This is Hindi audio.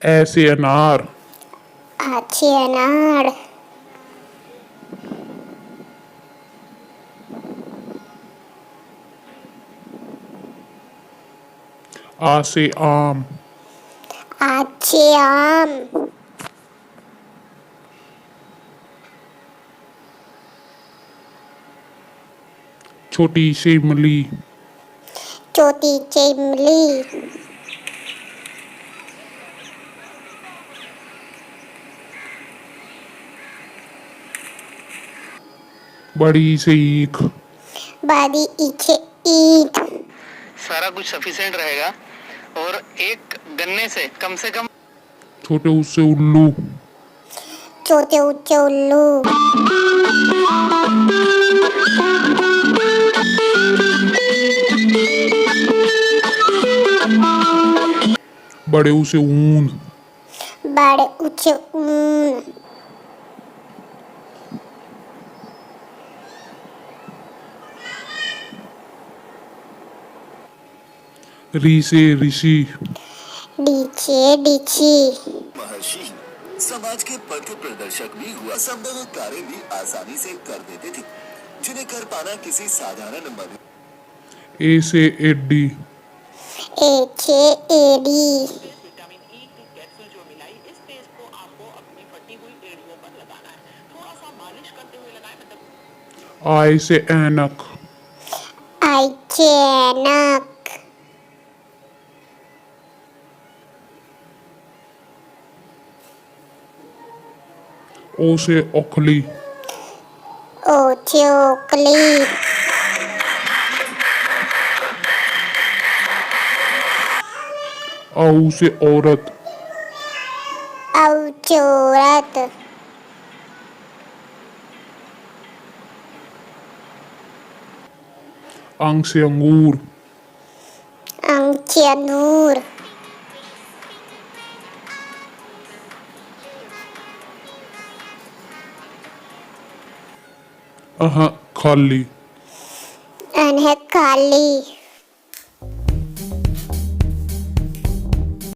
ऐसे अनार। अच्छे अनार। आ से आम। अच्छे आम। छोटी सी इमली। छोटी सी इमली। बड़ी सी ईख। बड़ी ईंट। ईंट। सारा कुछ सफिशिएंट रहेगा और एक गन्ने से कम छोटे उससे उल्लू। छोटे ऊंचे उल्लू। बड़े उसे ऊन। बड़े ऊंचे ऊन। री से ऋषि। डीछे डीछी। महर्षि समाज के पथ प्रदर्शक भी हुआ, संभव कार्य भी आसानी से कर देते थे जिन्हें कर पाना किसी साधारण मनुष्य। ए से एडी। एचे एडी। विटामिन ई की कैप्सूल जो मिलाई, इस पेस्ट को आपको अपनी फटी हुई एड़ियों पर लगाना है। थोड़ा सा मालिश करते हुए लगाएं, मतलब। आय से ऐनक। अचानक। ओ से ओखली। ओछे ओकली। औ से औरत। औरत। अंग से अंगूर। अंचे अंगूर। खाली। अनहे खाली।